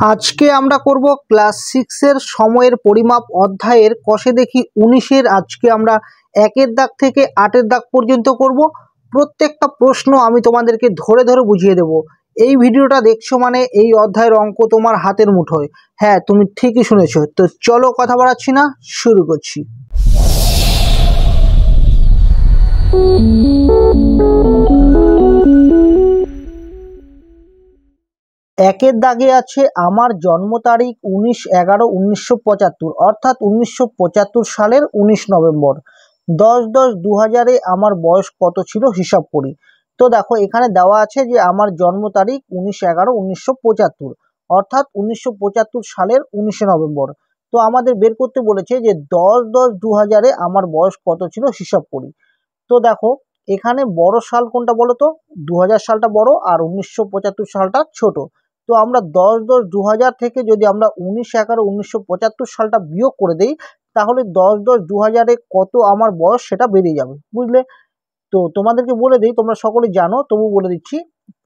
আজকে আমরা করব ক্লাস 6 এর সময়ের পরিমাপ অধ্যায়ের কষে দেখি 19 এর। আজকে আমরা 1 এর দাগ থেকে 8 এর দাগ পর্যন্ত করব। প্রত্যেকটা প্রশ্ন আমি তোমাদেরকে ধরে ধরে বুঝিয়ে দেব। এই ভিডিওটা দেখছো মানে এই অধ্যায়ের অঙ্ক তোমার হাতের মুঠোয়। হ্যাঁ, তুমি ঠিকই শুনেছো। তো চলো কথা বাড়াচ্ছি না, শুরু করছি। একের দাগে আছে আমার জন্ম তারিখ 19/11/1975, অর্থাৎ 1975 সালের 19 নভেম্বর। 10/10/2000 আমার বয়স কত ছিল হিসাব করি। তো দেখো এখানে দেওয়া আছে যে আমার জন্ম তারিখ 19/11/1975, অর্থাৎ 1975 সালের 19 নভেম্বর। তো আমাদের বের করতে বলেছে যে 10/10/2000 আমার বয়স কত ছিল হিসাব করি। তো দেখো এখানে বড় সাল কোনটা বলো তো? 2000 সালটা বড় আর 1975 সালটা ছোট। তো আমরা 10/10/2000 থেকে যদি আমরা 19/11/1975 সালটা বিয়োগ করে দেই, তাহলে 10/10/2000 কত আমার বয়স সেটা বেরিয়ে যাবে, বুঝলে? তো তোমাদেরকে বলে দিই, তোমরা সকলে জানো তবু বলে দিচ্ছি।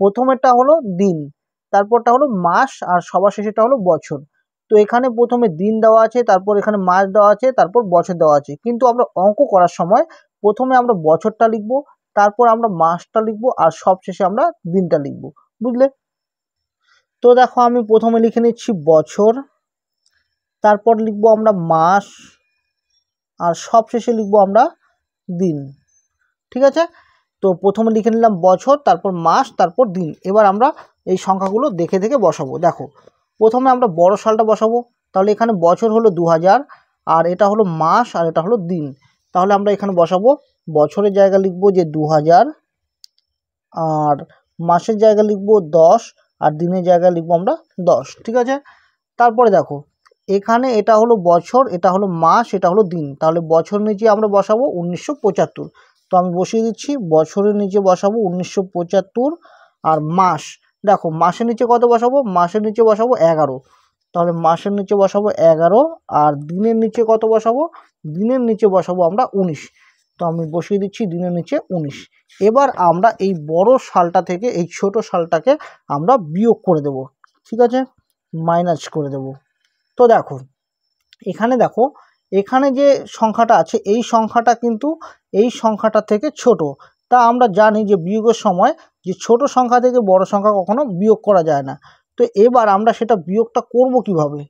প্রথমেরটা হলো দিন, তারপরটা হলো মাস, আর সবার শেষেটা হলো বছর। তো এখানে প্রথমে দিন দেওয়া আছে, তারপর এখানে মাস দেওয়া আছে, তারপর বছর দেওয়া আছে। কিন্তু আমরা অঙ্ক করার সময় প্রথমে আমরা বছরটা লিখবো, তারপর আমরা মাসটা লিখবো, আর সবশেষে আমরা দিনটা লিখবো, বুঝলে? তো দেখো আমি প্রথমে লিখে নিচ্ছি বছর, তারপর লিখবো আমরা মাস, আর সবশেষে লিখবো আমরা দিন। ঠিক আছে? তো প্রথমে লিখে নিলাম বছর, তারপর মাস, তারপর দিন। এবার আমরা এই সংখ্যাগুলো দেখে দেখে বসাবো। দেখো প্রথমে আমরা বড় সালটা বসাবো। তাহলে এখানে বছর হলো 2000, আর এটা হলো মাস, আর এটা হলো দিন। তাহলে আমরা এখানে বসাবো, বছরের জায়গা লিখবো যে 2000, আর মাসের জায়গা লিখবো 10, আর দিনের জায়গা লিখবো আমরা 10। ঠিক আছে? তারপরে দেখো এখানে এটা হলো বছর, এটা হলো মাস, এটা হলো দিন। তাহলে বছর নিচে আমরা বসাবো 1975। তো আমি বসিয়ে দিচ্ছি, বছরের নিচে বসাবো 1975, আর মাস, দেখো মাসের নিচে কত বসাবো? মাসের নিচে বসাবো 11। তাহলে মাসের নিচে বসাবো 11, আর দিনের নিচে কত বসাবো? দিনের নিচে বসাবো আমরা 19। তো আমি বসিয়ে দিচ্ছি দিনের নিচে 19। এবার আমরা এই বড় সালটা থেকে এই ছোট সালটাকে আমরা বিয়োগ করে দেব। ঠিক আছে? মাইনাস করে দেব। তো দেখো এখানে যে সংখ্যাটা আছে এই সংখ্যাটা কিন্তু এই সংখ্যাটা থেকে ছোট। তা আমরা জানি যে বিয়োগের সময় যে ছোট সংখ্যা থেকে বড় সংখ্যা কখনো বিয়োগ করা যায় না। তো এবার আমরা সেটা বিয়োগটা করব কিভাবে?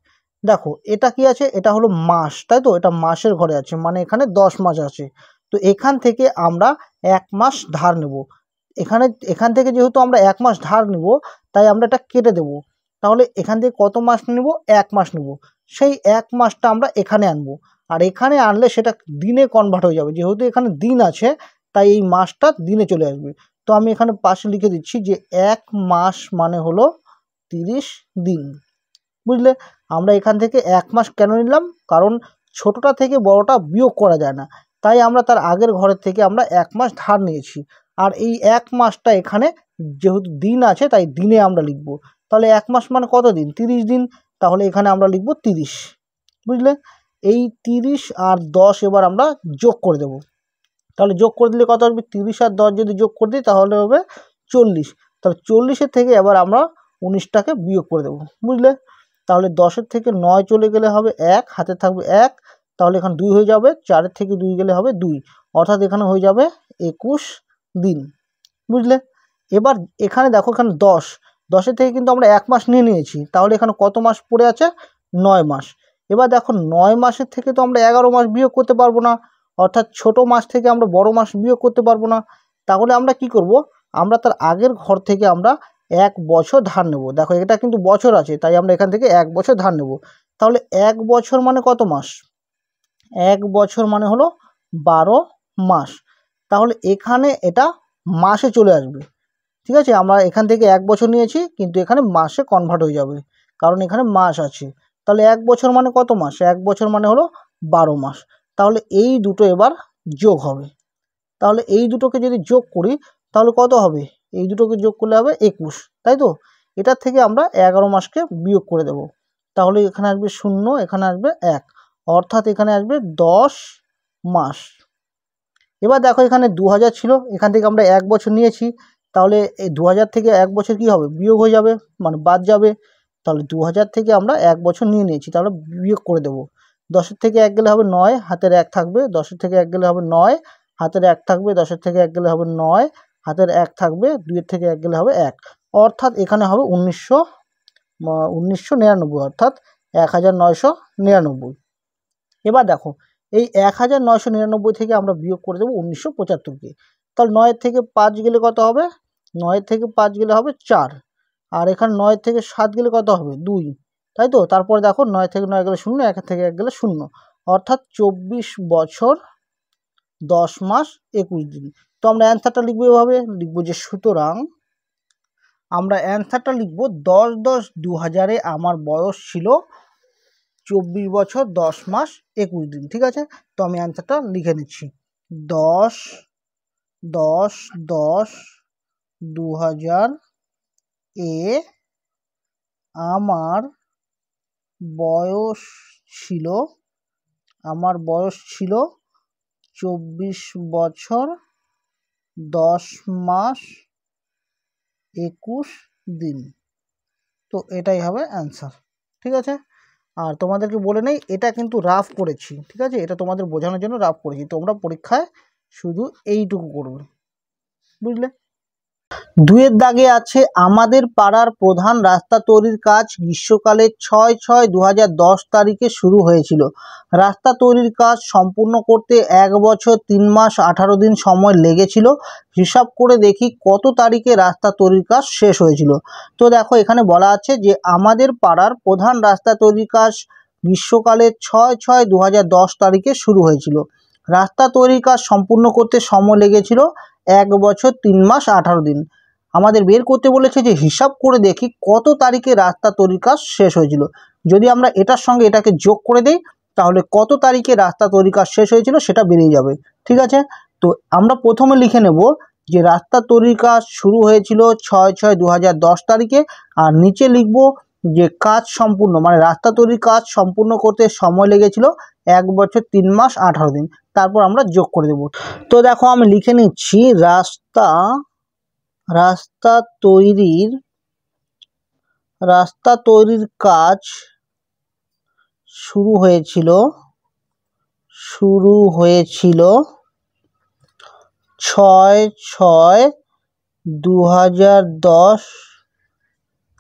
দেখো এটা কি আছে? এটা হলো মাস, তাই তো? এটা মাসের ঘরে আছে, মানে এখানে 10 মাস আছে। তো এখান থেকে আমরা 1 মাস ধার নেব। এখান থেকে যেহেতু আমরা 1 মাস ধার নেব, তাই আমরা এটা কেটে দেব। তাহলে এখান থেকে কত মাস নেব? 1 মাস নেব। সেই 1 মাসটা আমরা এখানে আনবো, আর এখানে আনলে সেটা দিনে কনভার্ট হয়ে যাবে। যেহেতু এখানে দিন আছে, তাই এই মাসটা দিনে চলে আসবে। তো আমি এখানে পাশে লিখে দিচ্ছি যে 1 মাস মানে হলো 30 দিন, বুঝলে? আমরা এখান থেকে 1 মাস কেন নিলাম? কারণ ছোটটা থেকে বড়টা বিয়োগ করা যায় না, তাই আমরা তার আগের ঘরের থেকে আমরা 1 মাস ধার নিয়েছি। আর এই 1 মাসটা এখানে যেহেতু দিন আছে, তাই দিনে আমরা লিখব। তাহলে 1 মাস মানে কত দিন? 30 দিন। তাহলে এখানে আমরা লিখব 30, বুঝলে? এই 30 আর 10 এবার আমরা যোগ করে দেব। তাহলে যোগ করে দিলে কত হবে? 30 আর 10 যদি যোগ করে দিই তাহলে হবে 40। তাহলে 40-এর থেকে এবার আমরা 19টাকে বিয়োগ করে দেব, বুঝলে? তাহলে 10-এর থেকে 9 চলে গেলে হবে 1, হাতে থাকবে 1। তাহলে এখানে 2 হয়ে যাবে, 4-এর থেকে 2 গেলে হবে 2, অর্থাৎ এখানে হয়ে যাবে 21 দিন, বুঝলে? এবার এখানে দেখো এখানে 10-এর থেকে কিন্তু আমরা 1 মাস নিয়ে নিয়েছি। তাহলে এখানে কত মাস পড়ে আছে? 9 মাস। এবার দেখো 9 মাসের থেকে তো আমরা 11 মাস বিয়োগ করতে পারবো না, অর্থাৎ ছোট মাস থেকে আমরা বড় মাস বিয়োগ করতে পারবো না। তাহলে আমরা কি করব? আমরা তার আগের ঘর থেকে আমরা 1 বছর ধার নেব। দেখো এটা কিন্তু বছর আছে, তাই আমরা এখান থেকে 1 বছর ধার নেব। তাহলে 1 বছর মানে কত মাস? 1 বছর মানে হলো 12 মাস। তাহলে এখানে এটা মাসে চলে আসবে। ঠিক আছে? আমরা এখান থেকে 1 বছর নিয়েছি, কিন্তু এখানে মাসে কনভার্ট হয়ে যাবে, কারণ এখানে মাস আছে। তাহলে 1 বছর মানে কত মাস? 1 বছর মানে হলো 12 মাস। তাহলে এই দুটো এবার যোগ হবে। তাহলে এই দুটোকে যদি যোগ করি তাহলে কত হবে? এই দুটোকে যোগ করলে হবে 21, তাই তো? এটার থেকে আমরা 11 মাসকে বিয়োগ করে দেব। তাহলে এখানে আসবে 0, এখানে আসবে 1, অর্থাৎ এখানে আসবে 10 মাস। এবার দেখো এখানে 2000 ছিল, এখান থেকে আমরা 1 বছর নিয়েছি। তাহলে এই 2000 থেকে 1 বছর কি হবে? বিয়োগ হয়ে যাবে, মানে বাদ যাবে। তাহলে 2000 থেকে আমরা 1 বছর নিয়ে নিয়েছি, তাহলে বিয়োগ করে দেবো। 10-এর থেকে 1 গেলে হবে 9, হাতের 1 থাকবে। 10-এর থেকে 1 গেলে হবে 9, হাতের 1 থাকবে। 10-এর থেকে 1 গেলে হবে 9, হাতের 1 থাকবে। 2-এর থেকে 1 গেলে হবে 1, অর্থাৎ এখানে হবে 1999, অর্থাৎ 1999। এবার দেখো এই 1999 থেকে আমরা বিয়োগ করে দেবো 1975কে। তাহলে 9-এর থেকে 5 গেলে কত হবে? 9-এর থেকে 5 গেলে হবে 4, আর এখানে 9-এর থেকে 7 গেলে কত হবে? 2, তাই তো? তারপরে দেখো 9 থেকে 9 গেলে 0, 1 থেকে 1 গেলে 0, অর্থাৎ 24 বছর 10 মাস 21 দিন। তো আমরা অ্যান্সারটা লিখবো এভাবে, লিখবো যে সুতরাং আমরা অ্যান্সারটা লিখবো 10-10-2000-এ আমার বয়স ছিল 24 বছর 10 মাস 21 দিন। ঠিক আছে, তো আমি অ্যান্সারটা লিখে নিচ্ছি। 10-10-10-2000 এ আমার বয়স ছিল 24 বছর 10 মাস 21 দিন। তো এটাই হবে অ্যান্সার। ঠিক আছে, আর তোমাদেরকে বলে নেই এটা কিন্তু রাফ করেছি। ঠিক আছে, এটা তোমাদের বোঝানোর জন্য রাফ করেছি, তোমরা পরীক্ষায় শুধু এইটুকু করবে, বুঝলে। 2-এর দাগে আছে আমাদের পাড়ার প্রধান রাস্তা তৈরির কাজ গ্রীষ্মকালে 6/6/2010 তারিখে শুরু হয়েছিল। রাস্তা তৈরির কাজ সম্পূর্ণ করতে 1 বছর 3 মাস 18 দিন সময় লেগেছিল। হিসাব করে দেখি কত তারিখে রাস্তা তৈরির কাজ শেষ হয়েছিল। তো দেখো এখানে বলা আছে যে আমাদের পাড়ার প্রধান রাস্তা তৈরির কাজ গ্রীষ্মকালে 6/6/2010 তারিখে শুরু হয়েছিল। রাস্তা তৈরির কাজ সম্পূর্ণ করতে সময় লেগেছিল 1 বছর 3 মাস 18 দিন। আমাদের বের করতে বলেছে যে হিসাব করে দেখি কত তারিখে রাস্তা তৈরির কাজ শেষ হয়েছিল। যদি আমরা এটার সঙ্গে এটাকে যোগ করে দেই তাহলে কত তারিখে রাস্তা তৈরির কাজ শেষ হয়েছিল সেটা বেরিয়ে যাবে। ঠিক আছে, তো আমরা প্রথমে লিখে নেব যে রাস্তা তৈরির কাজ শুরু হয়েছিল 6/6/2010 তারিখে, আর নিচে লিখব যে কাজ সম্পূর্ণ মানে রাস্তা তৈরির কাজ সম্পূর্ণ করতে সময় লেগেছিল 1 বছর 3 মাস 18 দিন। তারপর আমরা যোগ করে দেব। তো দেখো আমি লিখে নিচ্ছি রাস্তা তৈরির কাজ শুরু হয়েছিল 6/6/2010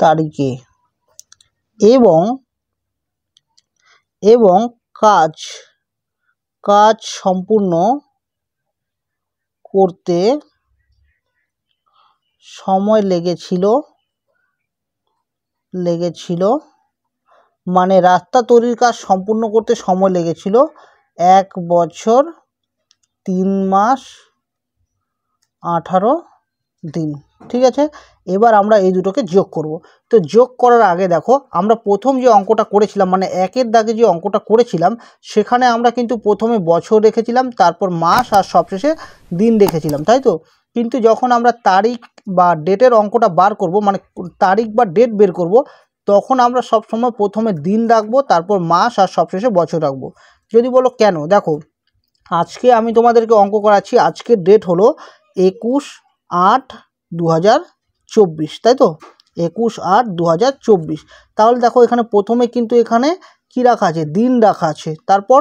তারিখে এবং কাজ সম্পূর্ণ করতে সময় লেগেছিল মানে রাস্তা তৈরির কাজ সম্পূর্ণ করতে সময় লেগেছিল 1 বছর 3 মাস 18 দিন। ঠিক আছে, এবার আমরা এই দুটোকে যোগ করব। তো যোগ করার আগে দেখো আমরা প্রথম যে অঙ্কটা করেছিলাম মানে 1-এর দাগে যে অঙ্কটা করেছিলাম সেখানে আমরা কিন্তু প্রথমে বছর রেখেছিলাম, তারপর মাস, আর সবশেষে দিন রেখেছিলাম, তাই তো? কিন্তু যখন আমরা তারিখ বা ডেটের অঙ্কটা বার করব মানে তারিখ বা ডেট বের করব তখন আমরা সবসময় প্রথমে দিন রাখবো, তারপর মাস, আর সবশেষে বছর রাখবো। যদি বলো কেন, দেখো আজকে আমি তোমাদেরকে অঙ্ক করাচ্ছি, আজকের ডেট হলো 21/8/2024, তাই তো? 21/8/2024। তাহলে দেখো এখানে প্রথমে কিন্তু এখানে কি রাখা আছে? দিন রাখা আছে, তারপর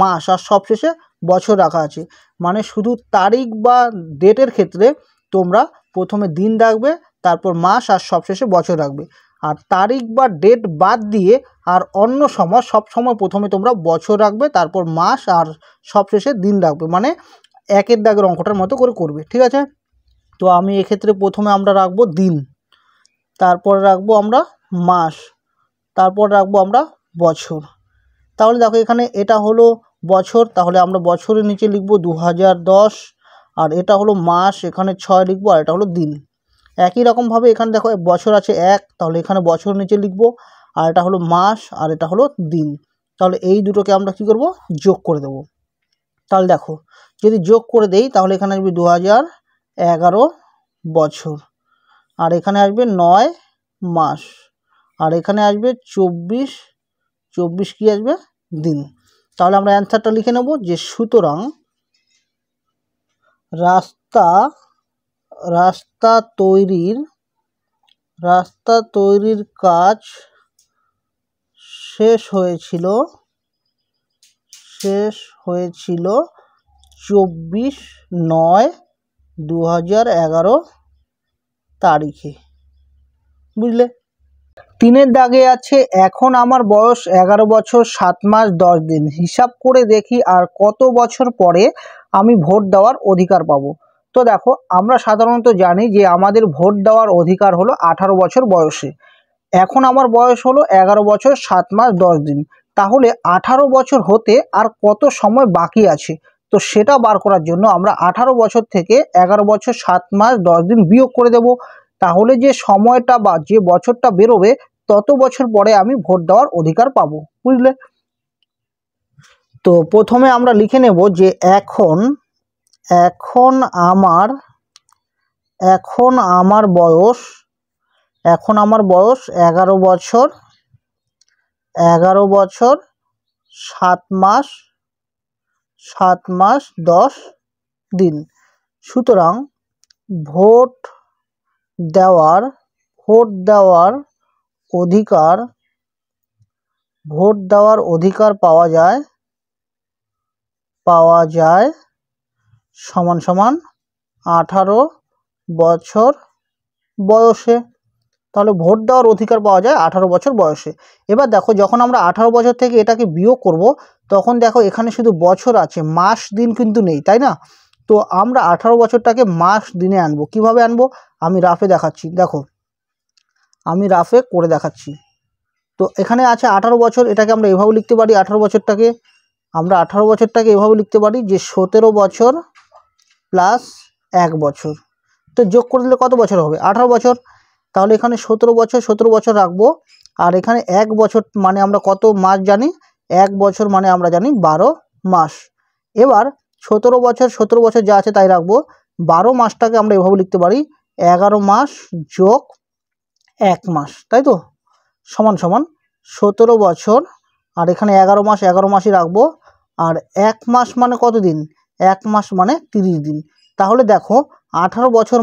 মাস, আর সবশেষে বছর রাখা আছে। মানে শুধু তারিখ বা ডেটের ক্ষেত্রে তোমরা প্রথমে দিন রাখবে, তারপর মাস, আর সবশেষে বছর রাখবে। আর তারিখ বা ডেট বাদ দিয়ে আর অন্য সময় সব সময় প্রথমে তোমরা বছর রাখবে, তারপর মাস, আর সবশেষে দিন রাখবে। মানে 1-এর দাগের অঙ্কটার মতো করে করবে। ঠিক আছে, তো আমি এক্ষেত্রে প্রথমে আমরা রাখবো দিন, তারপর রাখবো আমরা মাস, তারপর রাখবো আমরা বছর। তাহলে দেখো এখানে এটা হলো বছর, তাহলে আমরা বছরের নিচে লিখবো 2010, আর এটা হলো মাস, এখানে 6 লিখবো, আর এটা হলো দিন। একই রকমভাবে এখানে দেখো বছর আছে 1, তাহলে এখানে বছর নিচে লিখবো, আর এটা হলো মাস, আর এটা হলো দিন। তাহলে এই দুটোকে আমরা কি করব? যোগ করে দেব। তাহলে দেখো যদি যোগ করে দেই তাহলে এখানে আসবে 2011 বছর, আর এখানে আসবে 9 মাস, আর এখানে আসবে 24 কি আসবে? দিন। তাহলে আমরা অ্যান্সারটা লিখে নেব যে সুতরাং রাস্তা তৈরির কাজ শেষ হয়েছিল 24/9/2011 তারিখে। বুঝলে? 3-এর দাগে আছে এখন আমার বয়স 11 বছর 7 মাস 10 দিন। হিসাব করে দেখি আর কত বছর পরে আমি ভোট দেওয়ার অধিকার পাবো। তো দেখো, আমরা সাধারণত জানি যে আমাদের ভোট দেওয়ার অধিকার হলো 18 বছর বয়সে। এখন আমার বয়স হলো 11 বছর 7 মাস 10 দিন। তাহলে 18 বছর হতে আর কত সময় বাকি আছে? তো সেটা বার করার জন্য আমরা 18 বছর থেকে 11 বছর 7 মাস 10 দিন বিয়োগ করে দেব। তাহলে যে সময়টা বা যে বছরটা বেরোবে তত বছর পরে আমি ভোট দেওয়ার অধিকার পাবো। বুঝলে? তো প্রথমে আমরা লিখে নেব যে এখন আমার বয়স 11 বছর 7 মাস 10 দিন। সুতরাং ভোট দেওয়ার অধিকার পাওয়া যায় সমান সমান 18 বছর বয়সে। তাহলে ভোট দেওয়ার অধিকার পাওয়া যায় 18 বছর বয়সে। এবার দেখো, যখন আমরা 18 বছর থেকে এটাকে বিয়োগ করব, তখন দেখো এখানে শুধু বছর আছে, মাস দিন কিন্তু নেই, তাই না? তো আমরা 18 বছরটাকে মাস দিনে আনবো। কিভাবে আনবো? আমি রাফে দেখাচ্ছি। দেখো, আমি রাফে করে দেখাচ্ছি। তো এখানে আছে 18 বছর, এটাকে আমরা এভাবে লিখতে পারি। 18 বছরটাকে এভাবে লিখতে পারি যে 17 বছর প্লাস 1 বছর। তো যোগ করে দিলে কত বছর হবে? 18 বছর। তাহলে এখানে 17 বছর রাখবো। আর এখানে 1 বছর মানে আমরা কত মাস জানি? 1 বছর মানে আমরা জানি 12 মাস। এবার 17 বছর যা আছে তাই রাখবো। 12 মাসটাকে আমরা এভাবে লিখতে পারি 11 মাস যোগ 1 মাস, তাই তো? সমান সমান 17 বছর আর এখানে 11 মাসই রাখবো। আর 1 মাস মানে কত দিন? 1 মাস মানে 30 দিন। তাহলে দেখো, 18 বছর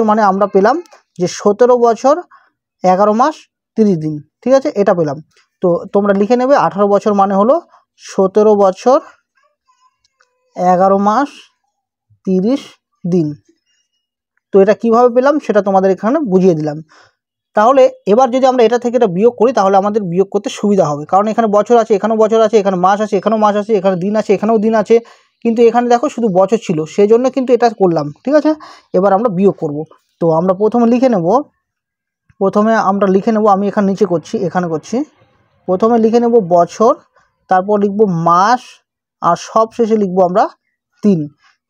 মানে আমরা পেলাম যে 17 বছর 11 মাস 30 দিন। ঠিক আছে, এটা পেলাম। তো তোমরা লিখে নেবে 18 বছর মানে হলো 17 বছর 11 মাস 30 দিন। তো এটা কিভাবে পেলাম সেটা তোমাদের এখানে বুঝিয়ে দিলাম। তাহলে এবার যদি আমরা এটা থেকে এটা বিয়োগ করি, তাহলে আমাদের বিয়োগ করতে সুবিধা হবে। কারণ এখানে বছর আছে, এখানেও বছর আছে, এখানে মাস আছে, এখানেও মাস আছে, এখানে দিন আছে, এখানেও দিন আছে, কিন্তু এখানে দেখো শুধু বছর ছিল, সেই জন্য কিন্তু এটা করলাম। ঠিক আছে, এবার আমরা বিয়োগ করব। তো আমরা প্রথমে লিখে নেব, আমি এখানে নিচে করছি, এখানে করছি। প্রথমে লিখে নেব বছর, তারপর লিখব মাস, আর সব শেষে লিখবো আমরা দিন।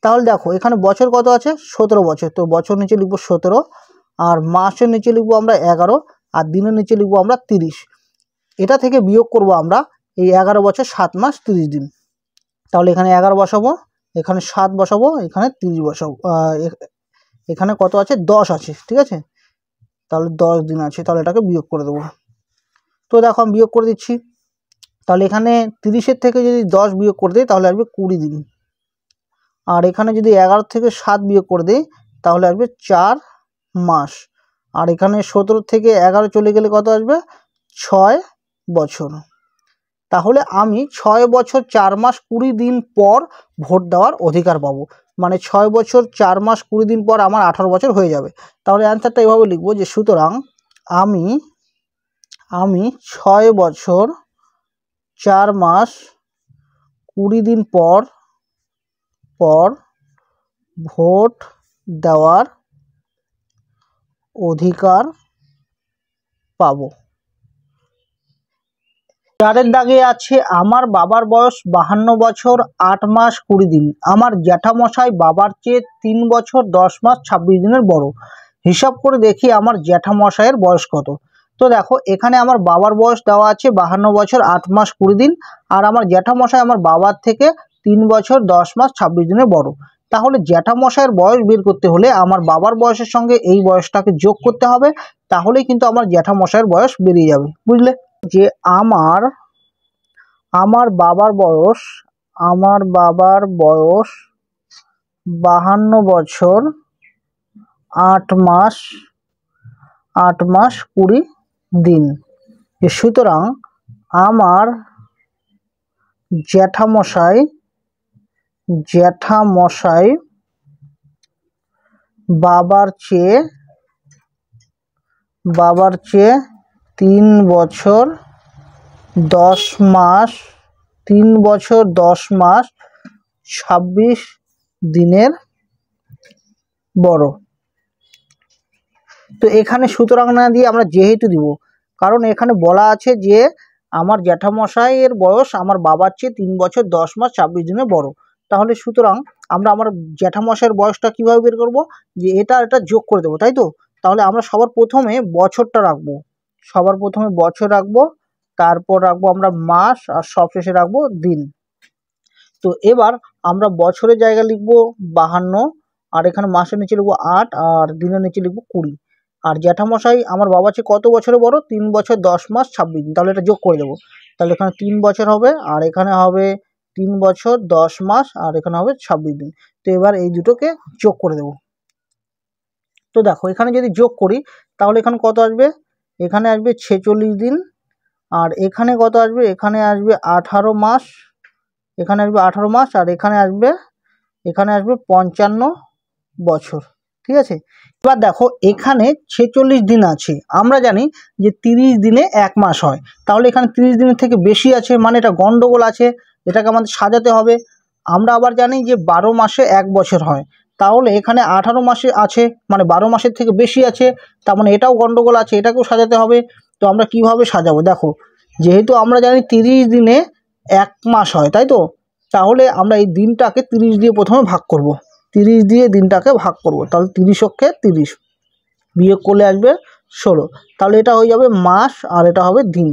তাহলে দেখো, এখানে বছর কত আছে? 17 বছর। তো বছর নিচে লিখবো 17, আর মাসের নিচে লিখবো আমরা 11, আর দিনের নিচে লিখবো আমরা 30। এটা থেকে বিয়োগ করব আমরা এই 11 বছর 7 মাস 30 দিন। তাহলে এখানে 11 বসাবো, এখানে 7 বসাবো, এখানে 30 বসাবো। এখানে কত আছে? 10 আছে। ঠিক আছে, তাহলে 10 দিন আছে। তাহলে এটাকে বিয়োগ করে দেবো। তো দেখো, আমি বিয়োগ করে দিচ্ছি। তাহলে এখানে 30-এর থেকে যদি 10 বিয়োগ করে দিই তাহলে আসবে 20 দিন। আর এখানে যদি 11 থেকে 7 বিয়োগ করে দিই তাহলে আসবে 4 মাস। আর এখানে 17 থেকে 11 চলে গেলে কত আসবে? 6 বছর। তাহলে আমি 6 বছর 4 মাস 20 দিন পর ভোট দেওয়ার অধিকার পাবো। মানে 6 বছর 4 মাস 20 দিন পর আমার 18 বছর হয়ে যাবে। তাহলে অ্যান্সারটা এভাবে লিখবো যে সুতরাং আমি 6 বছর 4 মাস 20 দিন পর ভোট দেওয়ার অধিকার পাবো। 4-এর দাগে আছে আমার বাবার বয়স 52 বছর 8 মাস 20 দিন। আমার জ্যাঠামশাই বাবার চেয়ে 3 বছর 10 মাস 26 দিনের বড়। হিসাব করে দেখি আমার জ্যাঠামশাইয়ের বয়স কত। তো দেখো, এখানে আমার বাবার বয়স দেওয়া আছে 52 বছর 8 মাস 20 দিন, আর আমার জ্যাঠামশাই আমার বাবার থেকে 3 বছর 10 মাস 26 দিনের বড়। তাহলে জ্যাঠামশাইয়ের বয়স বের করতে হলে আমার বাবার বয়সের সঙ্গে এই বয়সটাকে যোগ করতে হবে, তাহলেই কিন্তু আমার জ্যাঠামশাইয়ের বয়স বেরিয়ে যাবে। বুঝলে? যে আমার বাবার বয়স 52 বছর 8 মাস 20 দিন। সুতরাং আমার জ্যাঠামশাই বাবার চেয়ে 3 বছর 10 মাস 26 দিনের বড়। তো এখানে সুতরাং না দিয়ে আমরা যেহেতু দিব, কারণ এখানে বলা আছে যে আমার জ্যাঠামশাইয়ের বয়স আমার বাবার চেয়ে 3 বছর 10 মাস 26 দিনের বড়। তাহলে সুতরাং আমরা আমার জ্যাঠামশাইয়ের বয়সটা কীভাবে বের করব, যে এটা যোগ করে দেবো, তাই তো। তাহলে আমরা সবার প্রথমে বছরটা রাখবো, বছর রাখবো, তারপর রাখবো আমরা মাস, আর সবশেষে রাখবো দিন। তো এবার আমরা বছরের জায়গা লিখবো 52, আর এখানে মাসের নিচে লিখবো 8, আর দিনের নিচে লিখবো 20। আর জ্যাঠামশাই আমার বাবার চেয়ে কত বছরে বড়? 3 বছর 10 মাস 26 দিন। তাহলে এটা যোগ করে দেবো। তাহলে এখানে 3 বছর হবে, আর এখানে হবে 3 বছর 10 মাস, আর এখানে হবে 26 দিন। তো এবার এই দুটোকে যোগ করে দেবো। তো দেখো এখানে যদি যোগ করি তাহলে এখানে কত আসবে? এখানে আসবে 46 দিন, আর এখানে কত আসবে? এখানে আসবে 18 মাস, এখানে আসবে 18 মাস, আর এখানে আসবে 55 বছর। ঠিক আছে। এবার দেখো এখানে 46 দিন আছে, আমরা জানি যে 30 দিনে 1 মাস হয়। তাহলে এখানে 30 দিনের থেকে বেশি আছে, মানে এটা গন্ডগোল আছে, এটাকে আমাদের সাজাতে হবে। আমরা আবার জানি যে 12 মাসে 1 বছর হয়। তাহলে এখানে 18 মাসে আছে, মানে 12 মাসের থেকে বেশি আছে, তার মানে এটাও গন্ডগোল আছে, এটাকেও সাজাতে হবে। তো আমরা কিভাবে সাজাবো? দেখো যেহেতু আমরা জানি 30 দিনে 1 মাস হয়, তাই তো। তাহলে আমরা এই দিনটাকে 30 দিয়ে প্রথমে ভাগ করব, 30 দিয়ে দিনটাকে ভাগ করব। তাহলে 30 অক্ষে 30, বিয়োগ করলে আসবে 16। তাহলে এটা হয়ে যাবে মাস, আর এটা হবে দিন।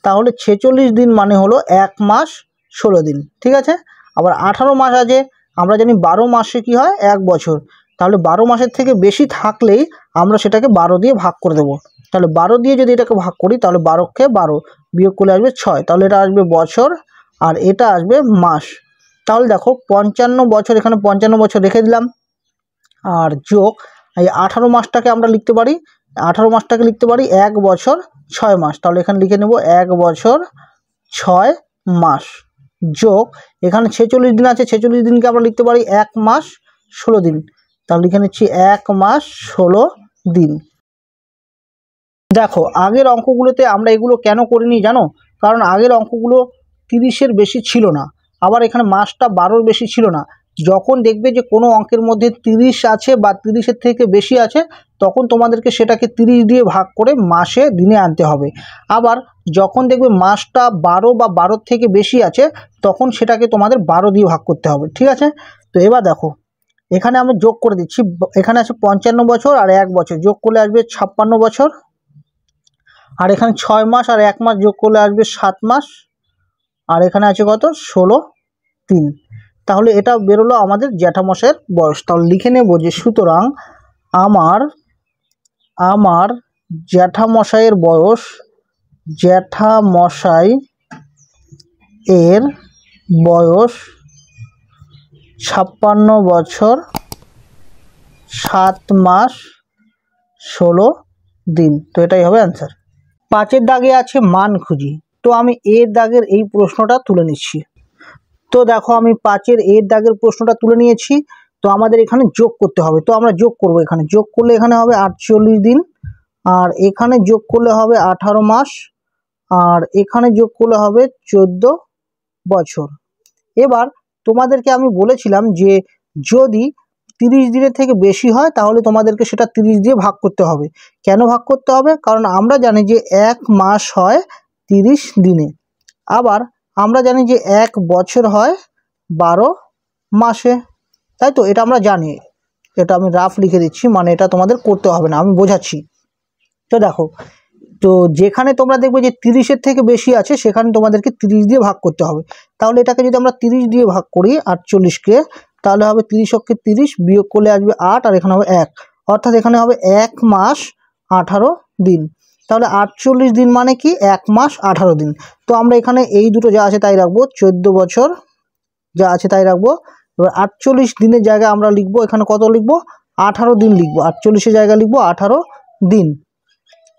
তাহলে 46 দিন মানে হলো 1 মাস 16 দিন। ঠিক আছে। আবার 18 মাস আছে, আমরা জানি 12 মাসে কি হয়? 1 বছর। তাহলে 12 মাসের থেকে বেশি থাকলেই আমরা সেটাকে 12 দিয়ে ভাগ করে দেবো। তাহলে 12 দিয়ে যদি এটাকে ভাগ করি তাহলে 12 কে 12, বিয়োগ করলে আসবে 6। তাহলে এটা আসবে বছর, আর এটা আসবে মাস। তাহলে দেখো 55 বছর, এখানে 55 বছর রেখে দিলাম, আর যোগ এই 18 মাসটাকে আমরা লিখতে পারি, 18 মাসটাকে লিখতে পারি 1 বছর 6 মাস। তাহলে এখানে লিখে নেব 1 বছর 6 মাস, যোগ এখানে 46 দিন আছে, 46 দিনকে আমরা লিখতে পারি 1 মাস 16 দিন। তাহলে লিখে নিচ্ছি 1 মাস 16 দিন। দেখো আগের অঙ্কগুলোতে আমরা এগুলো কেন করিনি জানো? কারণ আগের অঙ্কগুলো 30-এর বেশি ছিল না, আবার এখানে মাসটা 12-র বেশি ছিল না। যখন দেখবে যে কোনো অঙ্কের মধ্যে 30 আছে বা 30-এর থেকে বেশি আছে, তখন তোমাদেরকে সেটাকে 30 দিয়ে ভাগ করে মাসে দিনে আনতে হবে। আবার যখন দেখবে মাসটা 12 বা 12-র থেকে বেশি আছে, তখন সেটাকে তোমাদের 12 দিয়ে ভাগ করতে হবে। ঠিক আছে। তো এবার দেখো এখানে আমি যোগ করে দিচ্ছি, এখানে আছে 55 বছর আর 1 বছর, যোগ করলে আসবে 56 বছর। আর এখানে 6 মাস আর 1 মাস যোগ করলে আসবে 7 মাস, আর এখানে আছে কত? 16 দিন। তাহলে এটা বেরোলো আমাদের জ্যাঠামশাইয়ের বয়স। তাহলে লিখে নেব যে সুতরাং আমার জ্যাঠামশাইয়ের বয়স, জ্যাঠামশাইয়ের বয়স 56 বছর 7 মাস 16 দিন। তো এটাই হবে অ্যান্সার। 5-এর দাগে আছে মান খুঁজি। তো আমি এর দাগের এই প্রশ্নটা তুলে নিচ্ছি। তো দেখো আমি 5-এর এর দাগের প্রশ্নটা তুলে নিয়েছি। তো আমাদের এখানে যোগ করতে হবে, তো আমরা যোগ করব। এখানে যোগ করলে এখানে হবে 48 দিন, আর এখানে যোগ করলে হবে 18 মাস, আর এখানে যোগ করলে হবে 14 বছর। এবার তোমাদেরকে আমি বলেছিলাম যে যদি 30 দিনের থেকে বেশি হয় তাহলে তোমাদেরকে সেটা 30 দিয়ে ভাগ করতে হবে। কেন ভাগ করতে হবে? কারণ আমরা জানি যে 1 মাস হয় 30 দিনে, আবার আমরা জানি যে 1 বছর হয় 12 মাসে, তাই তো। এটা আমরা জানি, এটা আমি রাফ লিখে দিচ্ছি, মানে এটা তোমাদের করতে হবে না, আমি বোঝাচ্ছি। তো দেখো, তো যেখানে তোমরা দেখবে যে 30-এর থেকে বেশি আছে সেখানে তোমাদেরকে 30 দিয়ে ভাগ করতে হবে। তাহলে এটাকে যদি আমরা 30 দিয়ে ভাগ করি 48-কে, তাহলে হবে 30 অক্ষে 30, বিয়োগ করলে আসবে 8, আর এখানে হবে 1, অর্থাৎ এখানে হবে 1 মাস 18 দিন। তাহলে 48 দিন মানে কি? 1 মাস 18 দিন। তো আমরা এখানে এই দুটো যা আছে তাই রাখবো, 14 বছর যা আছে তাই রাখবো। এবার 48 দিনের জায়গায় আমরা লিখবো, এখানে কত লিখবো? 18 দিন লিখবো। 48-এর জায়গায় লিখবো 18 দিন।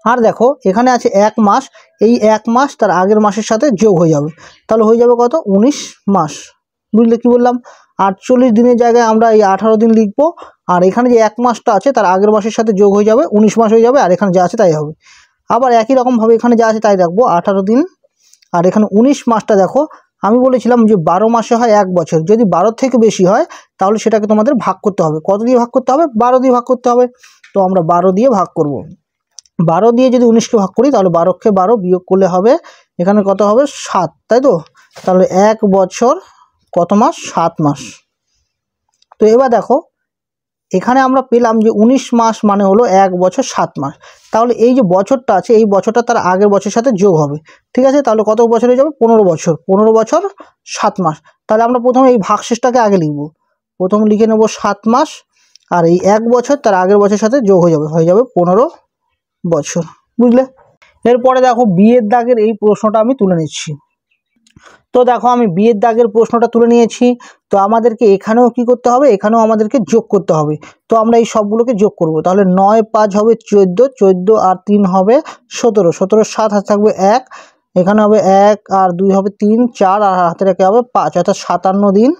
আর দেখো এখানে আছে 1 মাস, এই 1 মাস তার আগের মাসের সাথে যোগ হয়ে যাবে, তাহলে হয়ে যাবে কত 19 মাস। বুঝলে কি বললাম? 48 দিনের জায়গায় আমরা এই 18 দিন লিখবো, আর এখানে যে 1 মাসটা আছে তার আগের মাসের সাথে যোগ হয়ে যাবে, 19 মাস হয়ে যাবে, আর এখানে যা আছে তাই হবে। আবার একই রকমভাবে এখানে যা আছে তাই রাখবো, 18 দিন, আর এখানে 19 মাসটা দেখো আমি বলেছিলাম যে 12 মাসে হয় 1 বছর, যদি 12 থেকে বেশি হয় তাহলে সেটাকে তোমাদের ভাগ করতে হবে। কত দিয়ে ভাগ করতে হবে? 12 দিয়ে ভাগ করতে হবে। তো আমরা 12 দিয়ে ভাগ করব। 12 দিয়ে যদি 19কে ভাগ করি তাহলে 12কে 12 বিয়োগ করলে হবে এখানে কত হবে 7, তাই তো? তাহলে 1 বছর কত মাস? 7 মাস। তো এবার দেখো এখানে আমরা পেলাম যে 19 মাস মানে হলো 1 বছর 7 মাস। তাহলে এই যে বছরটা আছে এই বছরটা তার আগের বছরের সাথে যোগ হবে, ঠিক আছে? তাহলে কত বছর হয়ে যাবে? 15 বছর। 15 বছর 7 মাস। তাহলে আমরা প্রথমে এই ভাগশেষটাকে আগে লিখব। প্রথম লিখে নেব 7 মাস, আর এই 1 বছর তার আগের বছরের সাথে যোগ হয়ে যাবে 15 বছর। বুঝলে? এরপরে দেখো বিয়ের দাগের এই প্রশ্নটা আমি তুলে নিচ্ছি। তো দেখো আমি বিয়ের দাগের প্রশ্নটা তুলে নিয়েছি। তো আমাদেরকে এখানেও কি করতে হবে? এখানেও আমাদেরকে যোগ করতে হবে। তো আমরা এই সবগুলোকে যোগ করব। তাহলে 9 5 হবে 14, 14 আর 3 হবে 17, 17 7 হাতে থাকবে 1, এখানে হবে 1 আর 2 হবে 3 4 আর হাতে রেখে হবে 5, অর্থাৎ 57 দিন।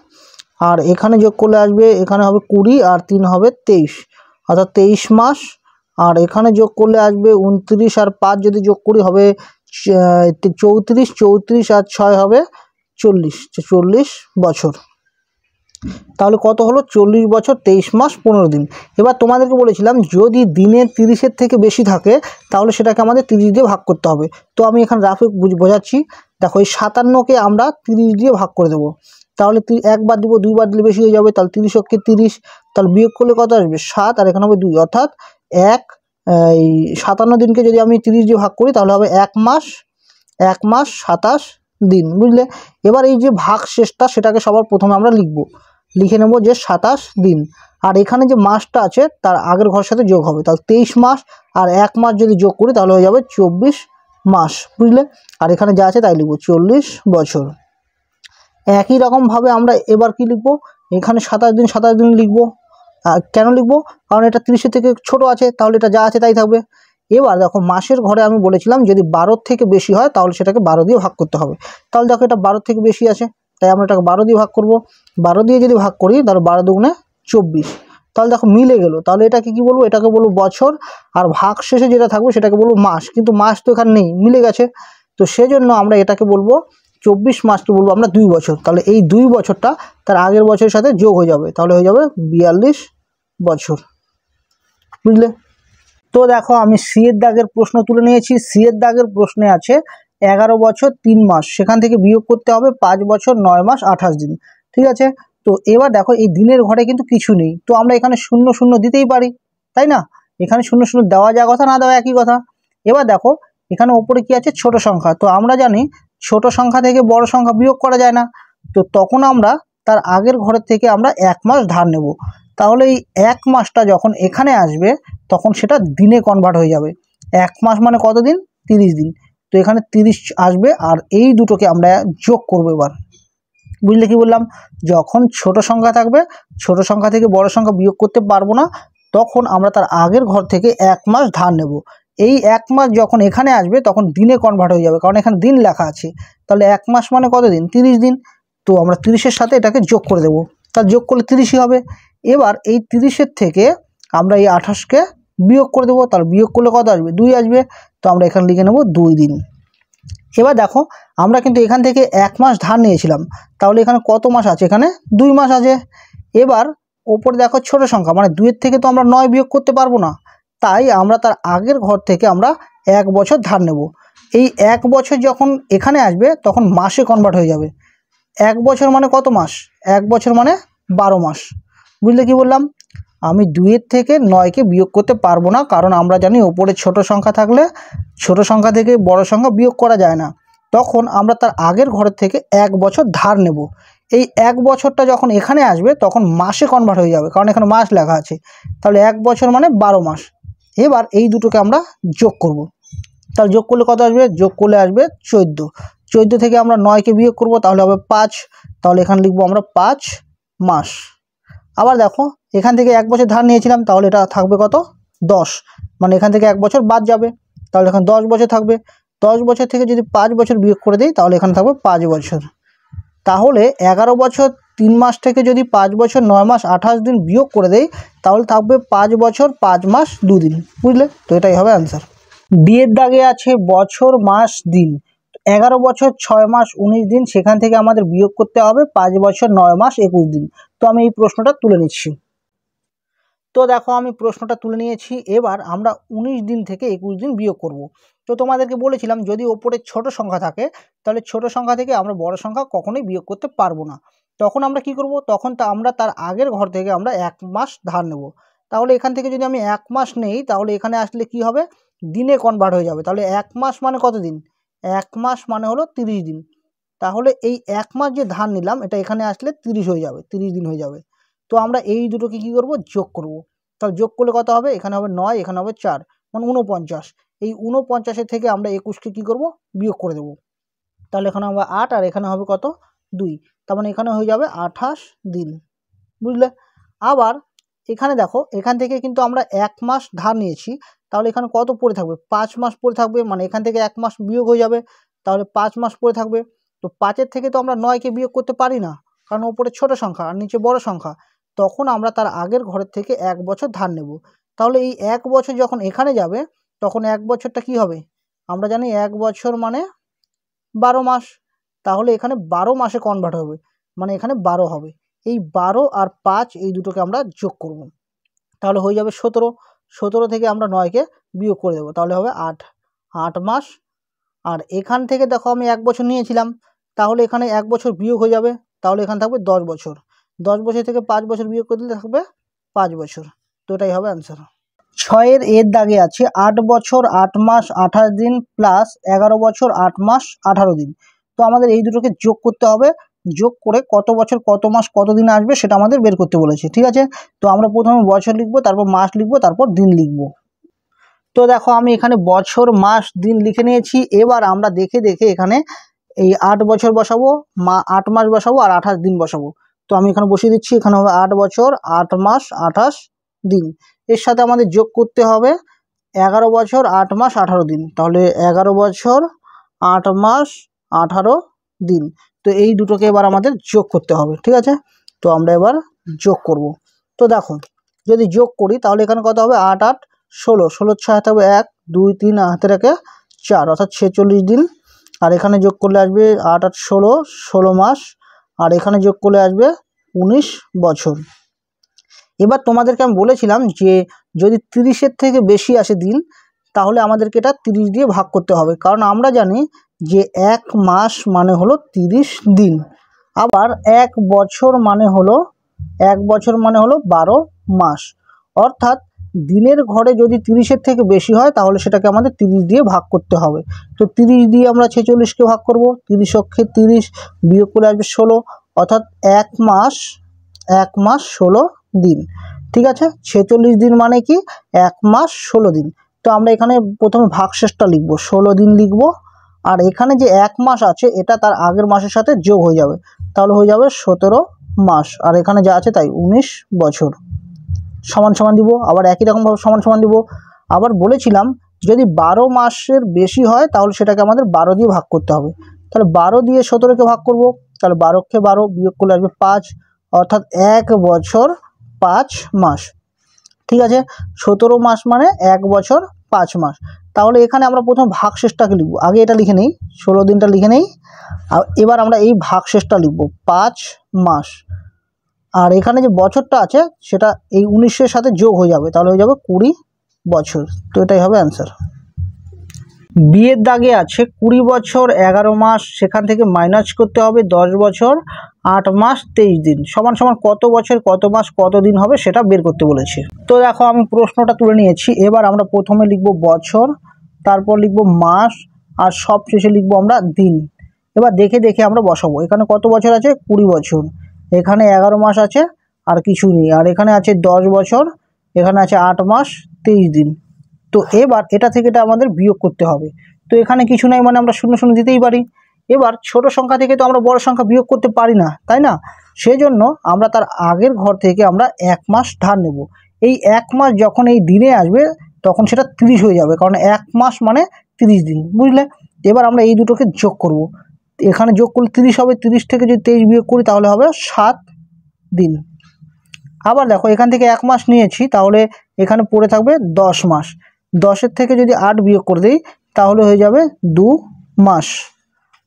আর এখানে যোগ করলে আসবে এখানে হবে 20 আর 3 হবে 23, অর্থাৎ 23 মাস। আর এখানে যোগ করলে আসবে 29 আর 5 যদি যোগ করি হবে 34, 34 আর 6 হবে 40, 40 বছর। তাহলে কত হলো? 40 বছর 23 মাস 15 দিন। এবার তোমাদেরকে বলেছিলাম যদি দিনের 30-এর থেকে বেশি থাকে তাহলে সেটাকে আমাদের 30 দিয়ে ভাগ করতে হবে। তো আমি এখানে রাফে বোঝাচ্ছি। দেখো এই 57কে আমরা 30 দিয়ে ভাগ করে দেবো। তাহলে একবার দিব, দুইবার দিলে বেশি হয়ে যাবে, তাহলে 30 অক্ষে 30, তাহলে বিয়োগ করলে কত আসবে? 7 আর এখানে হবে 2, অর্থাৎ এই 57 দিনকে যদি আমি 30 দিয়ে ভাগ করি তাহলে হবে 1 মাস 27 দিন। বুঝলে? এবার এই যে ভাগ শেষটা সেটাকে সবার প্রথমে আমরা লিখে নেব যে 27 দিন, আর এখানে যে মাসটা আছে তার আগের ঘরের সাথে যোগ হবে, তাহলে 23 মাস আর 1 মাস যদি যোগ করি তাহলে হয়ে যাবে 24 মাস। বুঝলে? আর এখানে যা আছে তাই লিখবো 40 বছর। একই রকমভাবে আমরা এবার কি লিখবো? এখানে 27 দিন লিখবো। কেন লিখবো? কারণ এটা 30-এর থেকে ছোট আছে, তাহলে এটা যা আছে তাই থাকবে। এবার দেখো মাসের ঘরে আমি বলেছিলাম যদি 12 থেকে বেশি হয় তাহলে সেটাকে 12 দিয়ে ভাগ করতে হবে। তাহলে দেখো এটা 12 থেকে বেশি আছে, তাই আমরা এটাকে 12 দিয়ে ভাগ করব। 12 দিয়ে যদি ভাগ করি তাহলে 12 দুগুণে 24, তাহলে দেখো মিলে গেল। তাহলে এটাকে কি বলবো? এটাকে বলবো বছর, আর ভাগ শেষে যেটা থাকবে সেটাকে বলবো মাস, কিন্তু মাস তো এখানে নেই, মিলে গেছে। তো সেজন্য আমরা এটাকে বলবো 24 মাসকে বলবো আমরা 2 বছর। তাহলে এই 2 বছরটা তার আগের বছরের সাথে যোগ হয়ে যাবে, তাহলে হয়ে যাবে 42 বছর। বুঝলে? তো দেখো আমি সি এর দাগের প্রশ্ন তুলে নিয়েছি। সি এর দাগের প্রশ্নে আছে 11 বছর 3 মাস, সেখান থেকে বিয়োগ করতে হবে 5 বছর 9 মাস 28 দিন। ঠিক আছে? তো এবার দেখো এই দিনের ঘরে কিন্তু কিছু নেই, তো আমরা এখানে 0 0 দিতেই পারি, তাই না? এখানে 0 0 দেওয়া যা কথা, না দেওয়া একই কথা। এবার দেখো এখানে ওপরে কি আছে? ছোট সংখ্যা। তো আমরা জানি ছোট সংখ্যা থেকে বড় সংখ্যা বিয়োগ করা যায় না, তো তখন আমরা তার আগের ঘরের থেকে আমরা 1 মাস ধার নেব। তাহলে এই 1 মাসটা যখন এখানে আসবে তখন সেটা দিনে কনভার্ট হয়ে যাবে। 1 মাস মানে কত দিন? 30 দিন। তো এখানে 30 আসবে, আর এই দুটোকে আমরা যোগ করবো এবার। বুঝলে কি বললাম? যখন ছোট সংখ্যা থাকবে, ছোট সংখ্যা থেকে বড় সংখ্যা বিয়োগ করতে পারবো না, তখন আমরা তার আগের ঘর থেকে 1 মাস ধার নেব। এই 1 মাস যখন এখানে আসবে তখন দিনে কনভার্ট হয়ে যাবে, কারণ এখানে দিন লেখা আছে। তাহলে 1 মাস মানে কত দিন? 30 দিন। তো আমরা 30-এর সাথে এটাকে যোগ করে দেবো, তার যোগ করলে 30ই হবে। এবার এই 30-এর থেকে আমরা এই 28কে বিয়োগ করে দেবো, তাহলে বিয়োগ করলে কত আসবে? 2 আসবে। তো আমরা এখানে লিখে নেব 2 দিন। এবার দেখো আমরা কিন্তু এখান থেকে 1 মাস ধার নিয়েছিলাম, তাহলে এখানে কত মাস আছে? এখানে 2 মাস আছে। এবার ওপরে দেখো ছোট সংখ্যা মানে 2-এর থেকে তো আমরা 9 বিয়োগ করতে পারবো না, তাই আমরা তার আগের ঘর থেকে আমরা 1 বছর ধার নেব। এই 1 বছর যখন এখানে আসবে তখন মাসে কনভার্ট হয়ে যাবে। 1 বছর মানে কত মাস? 1 বছর মানে 12 মাস। বুঝলে কি বললাম? আমি 2-এর থেকে 9কে বিয়োগ করতে পারবো না, কারণ আমরা জানি ওপরে ছোট সংখ্যা থাকলে ছোট সংখ্যা থেকে বড় সংখ্যা বিয়োগ করা যায় না। তখন আমরা তার আগের ঘরের থেকে 1 বছর ধার নেব। এই 1 বছরটা যখন এখানে আসবে তখন মাসে কনভার্ট হয়ে যাবে, কারণ এখানে মাস লেখা আছে। তাহলে 1 বছর মানে 12 মাস। এবার এই দুটোকে আমরা যোগ করব। তাহলে যোগ করলে কত আসবে? যোগ করলে আসবে 14। 14 থেকে আমরা 9কে বিয়োগ করব, তাহলে হবে 5। তাহলে এখানে লিখবো আমরা 5 মাস। আবার দেখো এখান থেকে 1 বছর ধার নিয়েছিলাম, তাহলে এটা থাকবে কত? 10, মানে এখান থেকে 1 বছর বাদ যাবে। তাহলে এখানে 10 বছর থাকবে। 10 বছর থেকে যদি 5 বছর বিয়োগ করে দিই তাহলে এখানে থাকবে 5 বছর। তাহলে 11 বছর 3 মাস থেকে যদি 5 বছর 9 মাস 28 দিন বিয়োগ করে দেই তাহলে থাকবে 5 বছর 5 মাস 2 দিন। বুঝলে? তো এটাই হবে অ্যান্সার। ডিয়ের দাগে আছে বছর মাস দিন। 11 বছর 6 মাস 19 দিন, সেখান থেকে আমাদের বিয়োগ করতে হবে 5 বছর 9 মাস 21 দিন। তো আমি এই প্রশ্নটা তুলে নিচ্ছি। তো দেখো আমি প্রশ্নটা তুলে নিয়েছি। এবার আমরা 19 দিন থেকে 21 দিন বিয়োগ করব। তো তোমাদেরকে বলেছিলাম যদি ওপরে ছোট সংখ্যা থাকে তাহলে ছোট সংখ্যা থেকে আমরা বড় সংখ্যা কখনোই বিয়োগ করতে পারবো না। তখন আমরা কি করব, তখন আমরা তার আগের ঘর থেকে আমরা 1 মাস ধার নেব। তাহলে এখান থেকে যদি আমি 1 মাস নেই তাহলে এখানে আসলে কি হবে, দিনে কনভার্ট হয়ে যাবে। তাহলে 1 মাস মানে কত দিন? 1 মাস মানে হলো 30 দিন। তাহলে এই 1 মাস যে ধার নিলাম এটা এখানে আসলে 30 হয়ে যাবে, 30 দিন হয়ে যাবে। তো আমরা এই দুটোকে কী করব, যোগ করব। তাহলে যোগ করলে কত হবে? এখানে হবে 9, এখানে হবে 4, মানে 49। এই 49 থেকে আমরা 21কে কী করব, বিয়োগ করে দেবো। তাহলে এখানে হবে 8 আর এখানে হবে কত, 2। তার মানে এখানে হয়ে যাবে 28 দিন। বুঝলে? আবার এখানে দেখো, এখান থেকে কিন্তু আমরা 1 মাস ধার নিয়েছি, তাহলে এখানে কত পড়ে থাকবে? 5 মাস পড়ে থাকবে, মানে এখান থেকে 1 মাস বিয়োগ হয়ে যাবে, তাহলে 5 মাস পড়ে থাকবে। তো 5-এর থেকে তো আমরা 9কে বিয়োগ করতে পারি না, কারণ ওপরে ছোট সংখ্যা আর নিচে বড় সংখ্যা। তখন আমরা তার আগের ঘরের থেকে 1 বছর ধার নেব। তাহলে এই 1 বছর যখন এখানে যাবে তখন 1 বছরটা কি হবে? আমরা জানি 1 বছর মানে 12 মাস। তাহলে এখানে 12 মাসে কনভার্ট হবে, মানে এখানে 12 হবে। এই 12 আর 5 এই দুটোকে আমরা যোগ করব। তাহলে হয়ে যাবে 17। 17 থেকে আমরা 9কে বিয়োগ করে দেবো, তাহলে হবে 8 মাস। আর এখান থেকে দেখো আমি 1 বছর নিয়েছিলাম, তাহলে এখানে 1 বছর বিয়োগ হয়ে যাবে, তাহলে এখানে থাকবে 10 বছর। 10 বছর থেকে 5 বছর বিয়োগ করে দিলে থাকবে 5 বছর। তো এটাই হবে অ্যান্সার। 6-এর দাগে আছে 8 বছর 8 মাস 28 দিন প্লাস 11 বছর 8 মাস 18 দিন। তো আমাদের এই দুটোকে যোগ করতে হবে। যোগ করে কত বছর কত মাস কত দিন আসবে সেটা আমাদের বের করতে বলেছে। ঠিক আছে? তো আমরা প্রথমে বছর লিখবো, তারপর মাস লিখবো, তারপর দিন লিখবো। তো দেখো আমি এখানে বছর মাস দিন লিখে নিয়েছি। এবার আমরা দেখে দেখে এখানে এই 8 বছর বসাবো, 8 মাস বসাবো আর 28 দিন বসাবো। তো আমি এখানে বসিয়ে দিচ্ছি, এখানে হবে 8 বছর 8 মাস 28 দিন। এর সাথে আমাদের যোগ করতে হবে 11 বছর 8 মাস 18 দিন। তাহলে 11 বছর 8 মাস 18 দিন। তো এই দুটোকে এবার আমাদের যোগ করতে হবে। ঠিক আছে? তো আমরা এবার যোগ করব। তো দেখো যদি যোগ করি তাহলে এখানে কত হবে? 8 8 16, 16 6 হাতে হবে 1 2 3 হাতে রেখে 4, অর্থাৎ 46 দিন। আর এখানে যোগ করলে আসবে 8 8 16, 16 মাস। আর এখানে যোগ করলে আসবে 19 বছর। এবার তোমাদেরকে আমি বলেছিলাম যে যদি 30-এর থেকে বেশি আসে দিন তাহলে আমাদেরকে এটা 30 দিয়ে ভাগ করতে হবে, কারণ আমরা জানি যে 1 মাস মানে হলো 30 দিন। আবার 1 বছর মানে হলো 12 মাস। অর্থাৎ দিনের ঘরে যদি 30-এর থেকে বেশি হয় তাহলে সেটাকে আমাদের 30 দিয়ে ভাগ করতে হবে। তো 30 দিয়ে আমরা 46কে ভাগ করব, 30 অক্ষে 30 বিয়োগ করে আসবে 16, অর্থাৎ 1 মাস 16 দিন। ঠিক আছে? 46 দিন মানে কি 1 মাস 16 দিন। তো আমরা এখানে প্রথমে ভাগশেষটা লিখব, 16 দিন লিখব। আর এখানে যে 1 মাস আছে এটা তার আগের মাসের সাথে যোগ হয়ে যাবে, তাহলে হয়ে যাবে 17 মাস। আর এখানে যা আছে তাই 19 বছর। সমান সমান দিব, আবার একই রকমভাবে সমান সমান দিব। আবার বলেছিলাম যদি 12 মাসের বেশি হয় তাহলে সেটাকে আমাদের 12 দিয়ে ভাগ করতে হবে। তাহলে 12 দিয়ে 17কে ভাগ করব, তাহলে 12কে 12 বিয়োগ করলে আসবে 5, অর্থাৎ 1 বছর 5 মাস। ঠিক আছে? 17 মাস মানে 1 বছর 5 মাস। তাহলে এখানে আমরা প্রথম ভাগশেষটাকে লিখব, আগে এটা লিখে নেই, 16 দিনটা লিখে নেই। এবার আমরা এই ভাগশেষটা লিখব 5 মাস। আর এখানে যে বছরটা আছে সেটা এই 19-এর সাথে যোগ হয়ে যাবে, তাহলে হয়ে যাবে 20 বছর। তো এটাই হবে অ্যান্সার। বিয়ের দাগে আছে 20 বছর 11 মাস, সেখান থেকে মাইনাস করতে হবে 10 বছর 8 মাস 23 দিন সমান সমান কত বছর কত মাস কত দিন হবে সেটা বের করতে বলেছে। তো দেখো আমি প্রশ্নটা তুলে নিয়েছি। এবার আমরা প্রথমে লিখব বছর, তারপর লিখব মাস, আর সব শেষে লিখব আমরা দিন। এবার দেখে দেখে আমরা বসাবো। এখানে কত বছর আছে? 20 বছর। এখানে 11 মাস আছে আর কিছু নেই। আর এখানে আছে 10 বছর, এখানে আছে 8 মাস 23 দিন। তো এবার এটা থেকে এটা আমাদের বিয়োগ করতে হবে। তো এখানে কিছু নাই মানে আমরা 0 0 দিতেই পারি। এবার ছোট সংখ্যা থেকে তো আমরা বড় সংখ্যা বিয়োগ করতে পারি না, তাই না? সেই জন্য আমরা তার আগের ঘর থেকে আমরা 1 মাস ধার নেব। এই 1 মাস যখন এই দিনে আসবে তখন সেটা 30 হয়ে যাবে, কারণ 1 মাস মানে 30 দিন, বুঝলে। এবার আমরা এই দুটোকে যোগ করব, এখানে যোগ করলে 30 হবে, 30 থেকে যদি 23 বিয়োগ করি তাহলে হবে 7 দিন। আবার দেখো এখান থেকে 1 মাস নিয়েছি, তাহলে এখানে পড়ে থাকবে 10 মাস। 10-এর থেকে যদি 8 বিয়োগ করে দিই তাহলে হয়ে যাবে 2 মাস।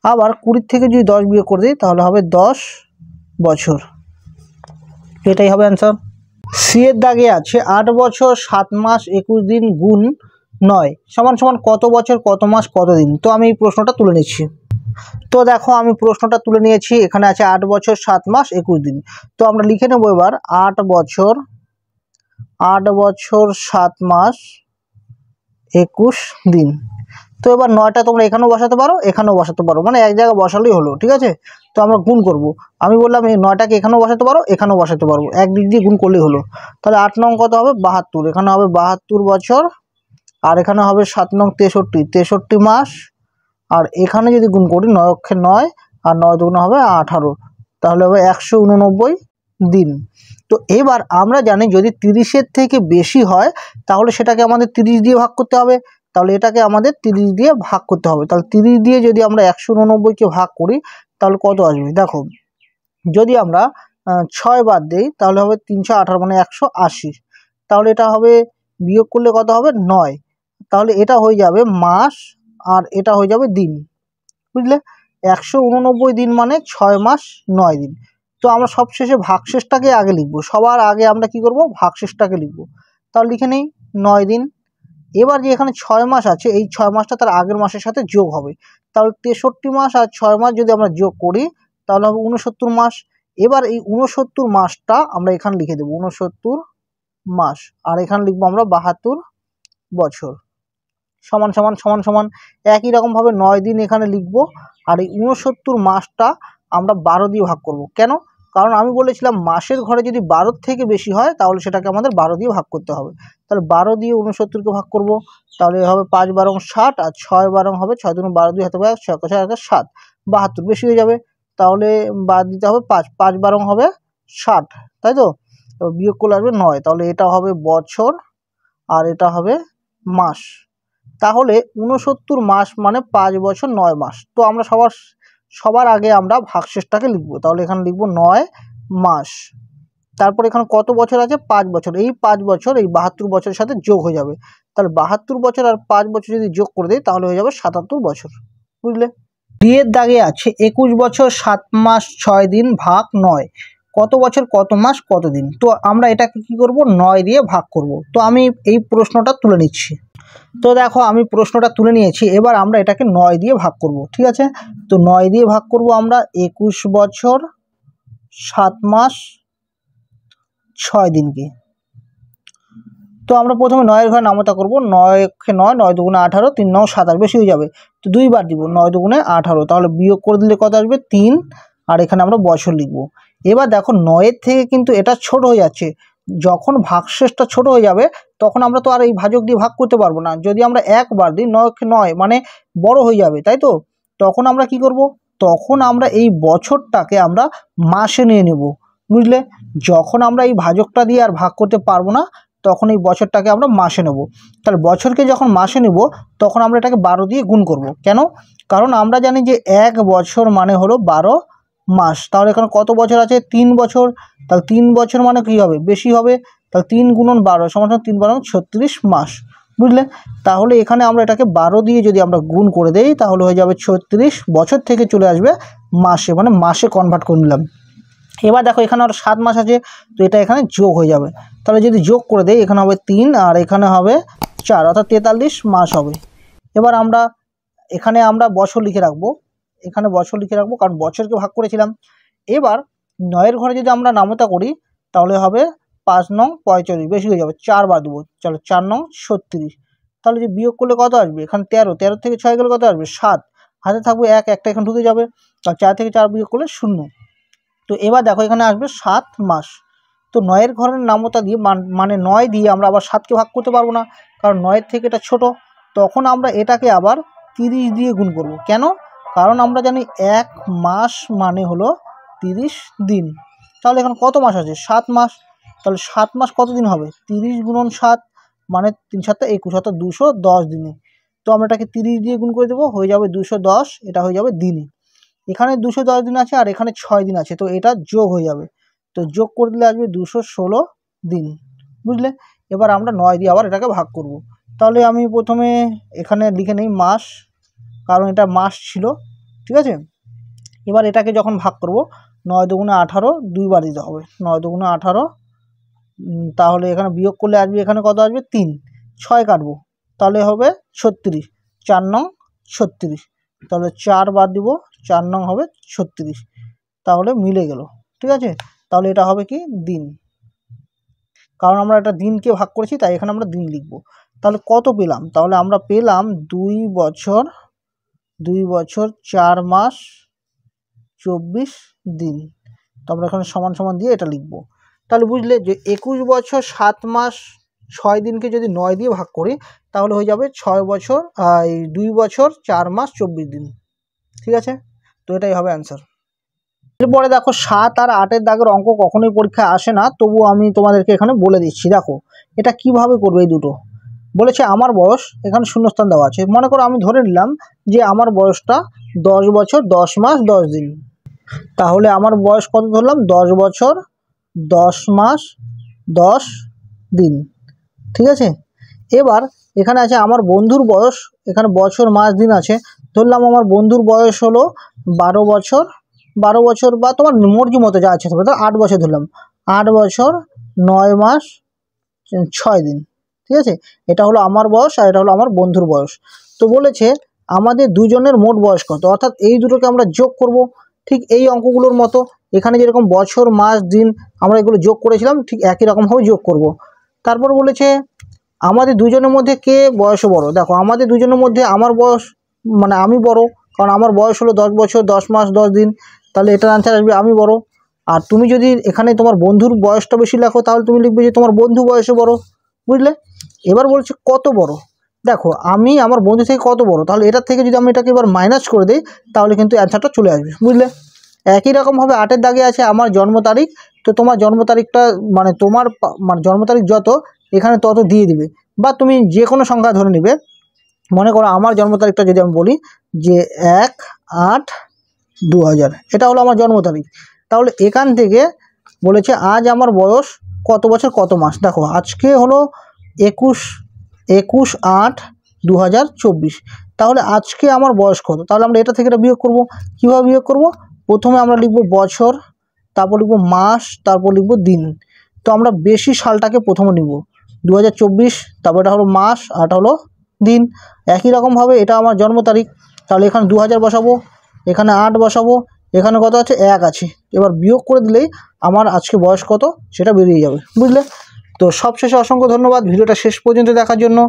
আবার 20 থেকে যদি 10 বিয়োগ করে দিই তাহলে হবে 10 বছর। এটাই হবে অ্যান্সার। সি এর দাগে আছে 8 বছর 7 মাস 21 দিন গুণ 9 সমান সমান কত বছর কত মাস কত দিন। তো আমি এই প্রশ্নটা তুলে নিচ্ছি। তো দেখো আমি প্রশ্নটা তুলে নিয়েছি, এখানে আছে 8 বছর 7 মাস 21 দিন। তো আমরা লিখে নেব এবার 8 বছর 7 মাস 21 দিন। তো এবার 9টা তোমরা এখানেও বসাতে পারো এখানেও বসাতে পারো, মানে এক জায়গায় বসালেই হলো, ঠিক আছে। তো আমরা গুণ করব, আমি বললাম এই 9টাকে এখানেও বসাতে পারো এখানেও বসাতে পারবো, এক দিক দিয়ে গুণ করলেই হলো। তাহলে 8 নং কত হবে 72, এখানে হবে 72 বছর, আর এখানে হবে 7 নং 63 মাস, আর এখানে যদি গুণ করি 9 অক্ষে 9 আর 9 দুগুণে হবে 18, তাহলে হবে 189 দিন। তো এবার আমরা জানি যদি 30-এর থেকে বেশি হয় তাহলে সেটাকে আমাদের 30 দিয়ে ভাগ করতে হবে, তাহলে এটাকে আমাদের 30 দিয়ে ভাগ করতে হবে। তাহলে 30 দিয়ে যদি আমরা 189কে ভাগ করি তাহলে কত আসবে, দেখো যদি আমরা 6 বাদ দিই তাহলে হবে 318 মানে 180, তাহলে এটা হবে বিয়োগ করলে কত হবে 9, তাহলে এটা হয়ে যাবে মাস আর এটা হয়ে যাবে দিন, বুঝলে। 189 দিন মানে 6 মাস 9 দিন। তো আমরা সবশেষে ভাগশেষটাকে আগে লিখবো, সবার আগে আমরা কি করব ভাগশেষটাকে লিখবো। তাহলে লিখে নেই 9 দিন। এবার যে এখানে 6 মাস আছে এই 6 মাসটা তার আগের মাসের সাথে যোগ হবে, তাহলে 63 মাস আর 6 মাস যদি আমরা যোগ করি তাহলে হবে 69 মাস। এবার এই 69 মাসটা আমরা এখানে লিখে দেবো 69 মাস, আর এখানে লিখবো আমরা 72 বছর সমান সমান সমান সমান। একই রকমভাবে 9 দিন এখানে লিখবো, আর এই 69 মাসটা আমরা 12 দিয়ে ভাগ করব। কেন, কারণ আমি বলেছিলাম মাসের ঘরে যদি 12 থেকে বেশি হয় তাহলে সেটাকে আমাদের 12 দিয়ে ভাগ করতে হবে। তাহলে 12 দিয়ে 69কে ভাগ করব, তাহলে হবে 5 12 60 আর 6 12 হবে 6 দুগুণ 12 2 হাতে 6 7 72 বেশি হয়ে যাবে, তাহলে বাদ দিতে হবে 5 5 12 হবে 60, তাই তো। বিয়োগ করলে আসবে 9, তাহলে এটা হবে বছর আর এটা হবে মাস। তাহলে 69 মাস মানে 5 বছর 9 মাস। তো আমরা সবার আগে আমরা ভাগশেষটাকে লিখবো, তাহলে এখানে লিখবো 9 মাস। তারপর এখানে কত বছর আছে 5 বছর, এই 5 বছর এই 72 বছরের সাথে যোগ হয়ে যাবে, তাহলে 72 বছর আর 5 বছর যদি যোগ করে দিই তাহলে হয়ে যাবে 77 বছর, বুঝলে। ডি এর দাগে আছে 21 বছর 7 মাস 6 দিন ভাগ 9 কত বছর কত মাস কত দিন। তো আমরা এটাকে কি করব 9 দিয়ে ভাগ করব। তো আমি এই প্রশ্নটা তুলে নিচ্ছি। তো দেখো আমি প্রশ্নটা তুলে নিয়েছি, এবার আমরা এটাকে 9 দিয়ে ভাগ করব, ঠিক আছে। তো 9 দিয়ে ভাগ করব আমরা 21 বছর 7 মাস 6 দিনকে। তো আমরা প্রথমে 9-এর ঘরে নামতা করব, 9-কে 9 9 দুগুণে 18 3 9 27 বেশি হয়ে যাবে, তো 2 বার দিব 9 দুগুণে 18, তাহলে বিয়োগ করে দিলে কত আসবে 3, আর এখানে আমরা বছর লিখব। এবার দেখো 9-এর থেকে কিন্তু এটা ছোট হয়ে যাচ্ছে, যখন ভাগশেষটা ছোট হয়ে যাবে তখন আমরা তো আর এই ভাজক দিয়ে ভাগ করতে পারবো না। যদি আমরা 1 বার দিই 9-কে 9 মানে বড় হয়ে যাবে, তাই তো। তখন আমরা কি করব, তখন আমরা এই বছরটাকে আমরা মাসে নিয়ে নেব, বুঝলে। যখন আমরা এই ভাজকটা দিয়ে আর ভাগ করতে পারবো না তখন এই বছরটাকে আমরা মাসে নেব। তাহলে বছরকে যখন মাসে নেব তখন আমরা এটাকে 12 দিয়ে গুণ করব। কেন, কারণ আমরা জানি যে 1 বছর মানে হলো 12 মাস। তাহলে এখানে কত বছর আছে 3 বছর, তাহলে 3 বছর মানে কী হবে বেশি হবে, তাহলে 3 গুণন 12 সমান 3 12 36 মাস, বুঝলে। তাহলে এখানে আমরা এটাকে 12 দিয়ে যদি আমরা গুণ করে দেই তাহলে হয়ে যাবে 36 বছর থেকে চলে আসবে মাসে, মানে মাসে কনভার্ট করে নিলাম। এবার দেখো এখানে আরও 7 মাস আছে, তো এটা এখানে যোগ হয়ে যাবে, তাহলে যদি যোগ করে দেই এখানে হবে 3 আর এখানে হবে 4 অর্থাৎ 43 মাস হবে। এবার এখানে আমরা বছর লিখে রাখবো, এখানে বছর লিখে রাখবো কারণ বছরকে ভাগ করেছিলাম। এবার 9-এর ঘরে যদি আমরা নামতা করি তাহলে হবে 5 নং 45 বেশি হয়ে যাবে, 4 বার দেবো, চলো 4 নং 36, তাহলে যে বিয়োগ করলে কত আসবে এখানে 13 13 থেকে 6 গেলে কত আসবে 7, হাতে থাকবে 1 একটা এখানে ঢুকে যাবে, আর 4 থেকে 4 বিয়োগ করলে 0। তো এবার দেখো এখানে আসবে 7 মাস। তো 9-এর ঘরের নামতা দিয়ে মানে 9 দিয়ে আমরা আবার 7কে ভাগ করতে পারবো না, কারণ 9-এর থেকে এটা ছোট। তখন আমরা এটাকে আবার 30 দিয়ে গুণ করব। কেন, কারণ আমরা জানি 1 মাস মানে হলো 30 দিন। তাহলে এখন কত মাস আছে 7 মাস, তাহলে 7 মাস কত দিন হবে 30 গুণন 7, মানে 3 × 7 = 21 অর্থাৎ 210 দিনে। তো আমরা এটাকে 30 দিয়ে গুণ করে দেবো, হয়ে যাবে 210, এটা হয়ে যাবে দিনে। এখানে 210 দিন আছে আর এখানে 6 দিন আছে, তো এটা যোগ হয়ে যাবে। তো যোগ করে দিলে আসবে 216 দিন, বুঝলে। এবার আমরা 9 দিয়ে আবার এটাকে ভাগ করব। তাহলে আমি প্রথমে এখানে লিখে নেই মাস, কারণ এটা মাস ছিল, ঠিক আছে। এবার এটাকে যখন ভাগ করব 9 দুগুণে 18, 2 বার দিতে হবে, 9 দুগুণে 18। তাহলে এখানে বিয়োগ করলে আসবে, এখানে কত আসবে 3, 6 কাটবো, তাহলে হবে 36, 4 নং 36। তাহলে 4 বাদ দিব, 4 নং হবে 36, তাহলে মিলে গেল, ঠিক আছে। তাহলে এটা হবে কি দিন, কারণ আমরা এটা দিনকে ভাগ করেছি তাই এখানে আমরা দিন লিখব। তাহলে কত পেলাম, তাহলে আমরা পেলাম 2 বছর 4 মাস 24 দিন। তো আমরা এখানে সমান সমান দিয়ে এটা লিখব। তাহলে বুঝলে যে 21 বছর 7 মাস 6 দিনকে যদি 9 দিয়ে ভাগ করি তাহলে হয়ে যাবে 6 বছর 2 বছর 4 মাস 24 দিন, ঠিক আছে। তো এটাই হবে অ্যান্সার। এরপরে দেখো 7 আর 8-এর দাগের অঙ্ক কখনোই পরীক্ষায় আসে না, তবু আমি তোমাদেরকে এখানে বলে দিচ্ছি। দেখো এটা কিভাবে করবে। এই দুটো বলেছে আমার বয়স, এখানে শূন্যস্থান দেওয়া আছে। মনে করো আমি ধরে নিলাম যে আমার বয়সটা 10 বছর 10 মাস 10 দিন। তাহলে আমার বয়স কত ধরলাম, 10 বছর 10 মাস 10 দিন, ঠিক আছে। এবার এখানে আছে আমার বন্ধুর বয়স, এখানে বছর মাস দিন আছে। ধরলাম আমার বন্ধুর বয়স হলো 12 বছর, বা তোমার মর্জি মতো যা আছে, তো 8 বছর ধরলাম, 8 বছর 9 মাস 6 দিন, ঠিক আছে। এটা হলো আমার বয়স আর এটা হলো আমার বন্ধুর বয়স। তো বলেছে আমাদের দুজনের মোট বয়স কত, অর্থাৎ এই দুটোকে আমরা যোগ করব। ঠিক এই অঙ্কগুলোর মতো এখানে যেরকম বছর মাস দিন আমরা এগুলো যোগ করেছিলাম, ঠিক একই রকমভাবে যোগ করব। তারপর বলেছে আমাদের দুজনের মধ্যে কে বয়সে বড়। দেখো আমাদের দুজনের মধ্যে আমার বয়স মানে আমি বড়, কারণ আমার বয়স হলো 10 বছর 10 মাস 10 দিন, তাহলে এটার আনসার আসবে আমি বড়। আর তুমি যদি এখানে তোমার বন্ধুর বয়সটা বেশি লেখো তাহলে তুমি লিখবে যে তোমার বন্ধু বয়সে বড়, বুঝলে। এবার বলছে কত বড়, দেখো আমি আমার বন্ধু থেকে কত বড়, তাহলে এটার থেকে যদি আমি এটাকে এবার মাইনাস করে দিই তাহলে কিন্তু অ্যান্সারটা চলে আসবে, বুঝলে। একই রকমভাবে 8-এর দাগে আছে আমার জন্ম তারিখ, তো তোমার জন্ম তারিখটা মানে তোমার মানে জন্ম তারিখ যত এখানে তত দিয়ে দিবে, বা তুমি যে কোনো সংখ্যা ধরে নিবে। মনে করো আমার জন্ম তারিখটা যদি আমি বলি যে 1/8/2000, এটা হলো আমার জন্ম তারিখ। তাহলে এখান থেকে বলেছে আজ আমার বয়স কত বছর কত মাস। দেখো আজকে হলো 21/8/2024, তাহলে আজকে আমার বয়স কত, তাহলে আমরা এটা থেকে এটা বিয়োগ করব। কীভাবে বিয়োগ করব, প্রথমে আমরা লিখব বছর, তারপর লিখব মাস, তারপর লিখব দিন। তো আমরা বেশি সালটাকে প্রথমে নিব 2024, তারপর এটা হলো মাস আর এটা হলো দিন। একই রকমভাবে এটা আমার জন্ম তারিখ, তাহলে এখানে 2000 বসাবো, এখানে 8 বসাবো, এখানে কত আছে 1 আছে। এবার বিয়োগ করে দিলেই আমার আজকে বয়স কত সেটা বেরিয়ে যাবে, বুঝলে। তো সবশেষে অসংখ্য ধন্যবাদ ভিডিওটা শেষ পর্যন্ত দেখার জন্য।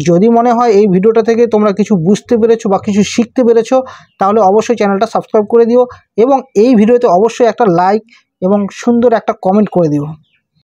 যদি মনে হয় এই ভিডিওটা থেকে তোমরা কিছু বুঝতে পেরেছো বা কিছু শিখতে পেরেছো তাহলে অবশ্যই চ্যানেলটা সাবস্ক্রাইব করে দিও এবং এই ভিডিওতে অবশ্যই একটা লাইক এবং সুন্দর একটা কমেন্ট করে দিও।